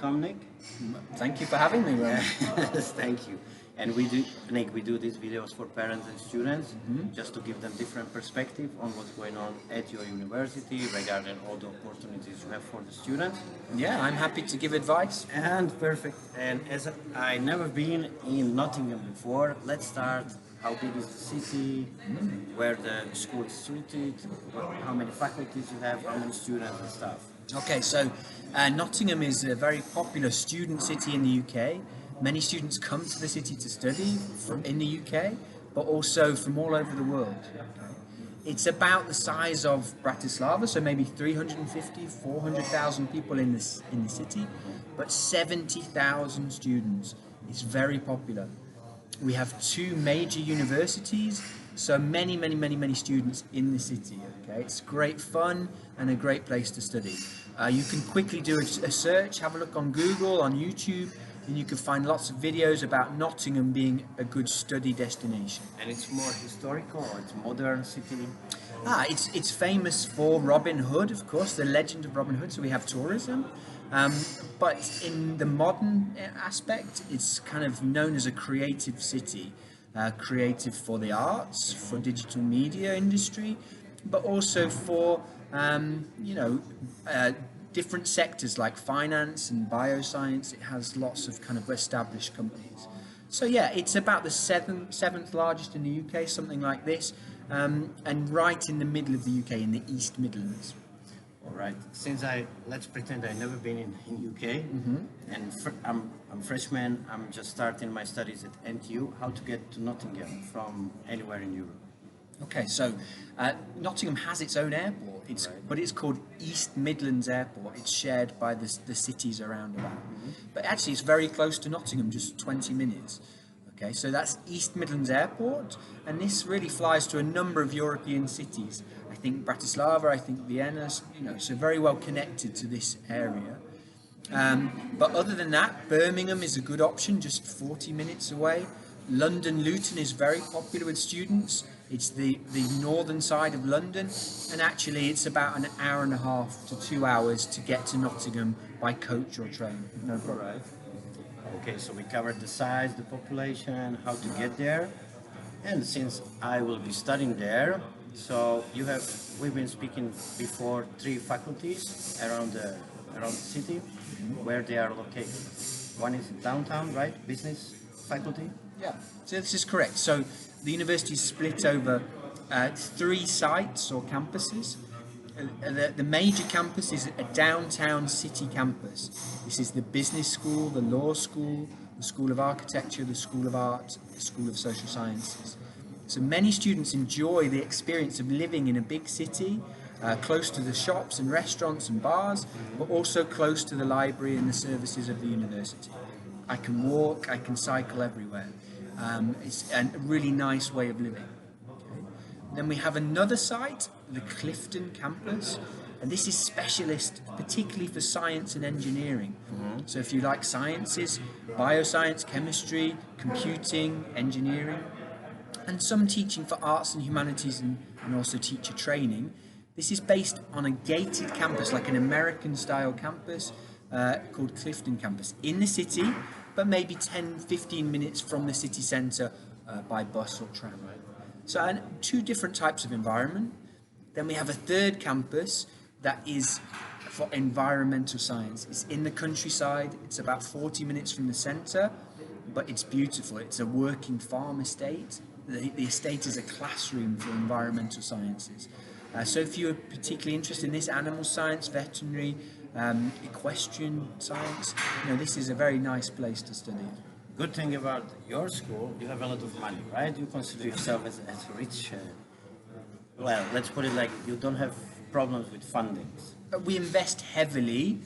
welcome, Nick. Thank you for having me, Ron. Yes, thank you. And we do, Nick, we do these videos for parents and students just to give them different perspective on what's going on at your university regarding all the opportunities you have for the students. Yeah, I'm happy to give advice. And perfect. And as I never been in Nottingham before, let's start. How big is the city? Where the school is situated? How many faculties you have? How many students and stuff? Okay, so Nottingham is a very popular student city in the UK. Many students come to the city to study in the UK, but also from all over the world. Okay. It's about the size of Bratislava, so maybe 350, 400,000 people in the city, but 70,000 students. It's very popular. We have two major universities, so many students in the city. Okay, it's great fun and a great place to study. You can quickly do a search, have a look on Google, on YouTube, and you can find lots of videos about Nottingham being a good study destination. And it's more historical, or it's modern city? It's famous for Robin Hood, of course, the legend of Robin Hood. So we have tourism. But in the modern aspect, it's kind of known as a creative city, creative for the arts, for digital media industry, but also for different sectors like finance and bioscience. It has lots of kind of established companies. So yeah, it's about the seventh largest in the UK, something like this, and right in the middle of the UK, in the East Midlands. All right. Since let's pretend I've never been in UK, and I'm a freshman. I'm just starting my studies at NTU. How to get to Nottingham from anywhere in Europe? Okay, so Nottingham has its own airport. But it's called East Midlands Airport. It's shared by the cities around about. But actually, it's very close to Nottingham, just 20 minutes. Okay, so that's East Midlands Airport, and this really flies to a number of European cities. I think Bratislava, I think Vienna, so very well connected to this area. But other than that, Birmingham is a good option, just 40 minutes away. London Luton is very popular with students. It's the northern side of London, and actually it's about an hour and a half to 2 hours to get to Nottingham by coach or train. No problem. Right. Okay, so we covered the size, the population, how to get there. And since I will be studying there, so we've been speaking before 3 faculties around the city, where they are located. One is in downtown, right? Business faculty? Yeah, so this is correct. So the university is split over 3 sites or campuses. The major campus is a downtown city campus. This is the business school, the law school, the School of Architecture, the School of Art, the School of Social Sciences. So many students enjoy the experience of living in a big city, close to the shops and restaurants and bars, but also close to the library and the services of the university. I can walk, I can cycle everywhere. It's a really nice way of living. Okay. Then we have another site, the Clifton campus, and this is specialist particularly for science and engineering. So if you like sciences, bioscience, chemistry, computing, engineering, and some teaching for arts and humanities and also teacher training. This is based on a gated campus, like an American-style campus called Clifton campus, in the city, but maybe 10-15 minutes from the city centre by bus or tram. So 2 different types of environment. Then we have a third campus that is for environmental science. It's in the countryside. It's about 40 minutes from the centre, but it's beautiful. It's a working farm estate. The estate is a classroom for environmental sciences. So if you're particularly interested in this, animal science, veterinary, equestrian science, this is a very nice place to study. Good thing about your school, you have a lot of money, right? You consider yourself as rich. Well, let's put it like you don't have problems with fundings. We invest heavily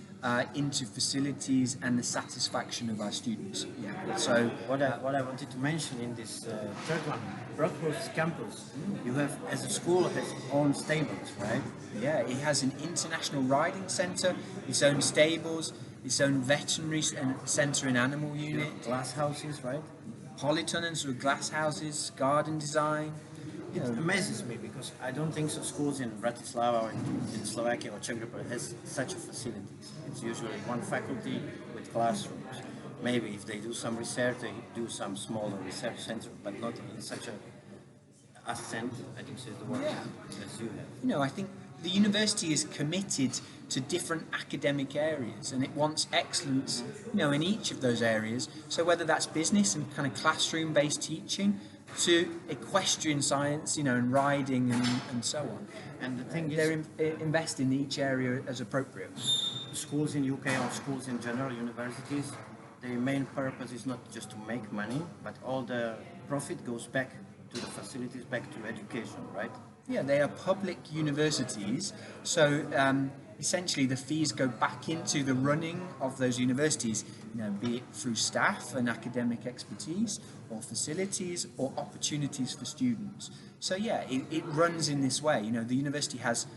into facilities and the satisfaction of our students. Yeah. So what I wanted to mention in this third one, Brockworth campus, you have, as a school, has own stables, right? Yeah, it has an international riding centre, its own stables, its own veterinary centre and animal unit. Glass houses, right? Polytunnels with glass houses, garden design. It amazes me because I don't think so schools in Bratislava or in Slovakia or Czech Republic has such a facilities. It's usually one faculty with classrooms. Maybe if they do some research, they do some smaller research center, but not in such a center, I think is the word, as you have. I think the university is committed to different academic areas, and it wants excellence, in each of those areas. So whether that's business and kind of classroom-based teaching, to equestrian science, and riding and so on. And the thing is, They're invest in each area as appropriate. schools in UK or schools in general, universities, their main purpose is not just to make money, but all the profit goes back to the facilities, back to education, right? Yeah, they are public universities, so essentially the fees go back into the running of those universities, be it through staff and academic expertise, or facilities, or opportunities for students. So yeah, it runs in this way. The university has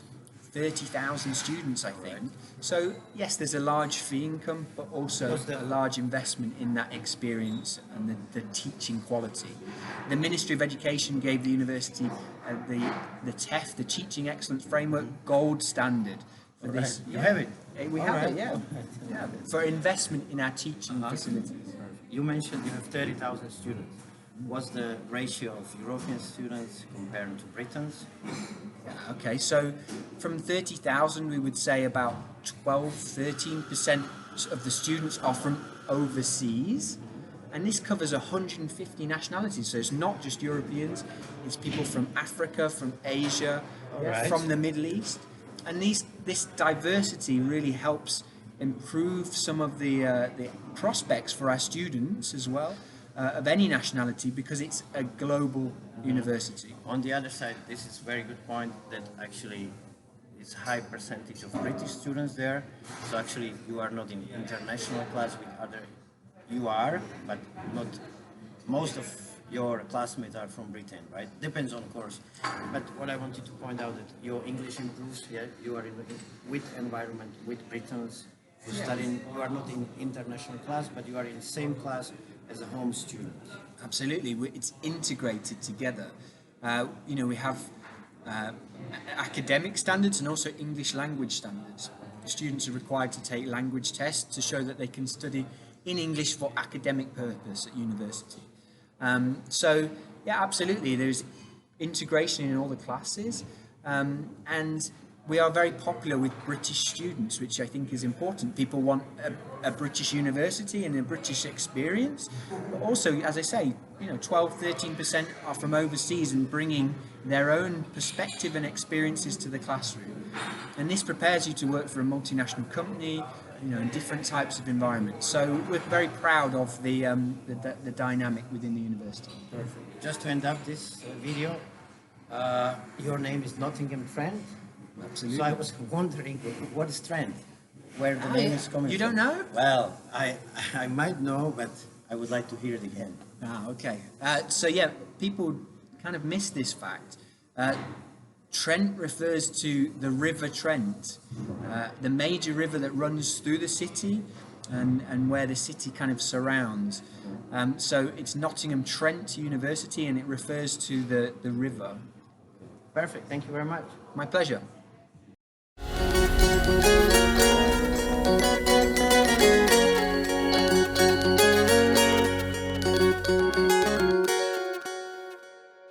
30,000 students, I think. So yes, there's a large fee income, but also a large investment in that experience and the teaching quality. The Ministry of Education gave the university the TEF, the Teaching Excellence Framework, gold standard for this. You have it? We All have right. it, yeah. For investment in our teaching facilities. You mentioned you have 30,000 students. What's the ratio of European students compared to Britons? Okay, so from 30,000, we would say about 13% of the students are from overseas. And this covers 150 nationalities. So it's not just Europeans, it's people from Africa, from Asia, Right. from the Middle East. And this diversity really helps improve some of the prospects for our students as well, of any nationality, because it's a global university. On the other side, this is a very good point that actually it's high percentage of British students there. So actually you are not in international class with other, you are, but not most of your classmates are from Britain, right? Depends on course. But what I wanted to point out that your English improves, yeah, you are with environment, with Britons, you are not in international class, but you are in the same class as a home student. Absolutely, it's integrated together. We have academic standards and also English language standards. Students are required to take language tests to show that they can study in English for academic purpose at university. So, yeah, absolutely, there's integration in all the classes, and we are very popular with British students, which I think is important. People want a British university and a British experience, but also, as I say, 12-13% are from overseas and bringing their own perspective and experiences to the classroom. And this prepares you to work for a multinational company, in different types of environments. So we're very proud of the dynamic within the university. Perfect. Just to end up this video, your name is Nottingham Trent. Absolutely. So I was wondering, what is Trent? Where the name is coming from? You don't know? Well, I might know, but I would like to hear it again. Okay. So yeah, people kind of miss this fact. Trent refers to the River Trent, the major river that runs through the city and where the city kind of surrounds. So it's Nottingham Trent University, and it refers to the river. Perfect. Thank you very much. My pleasure.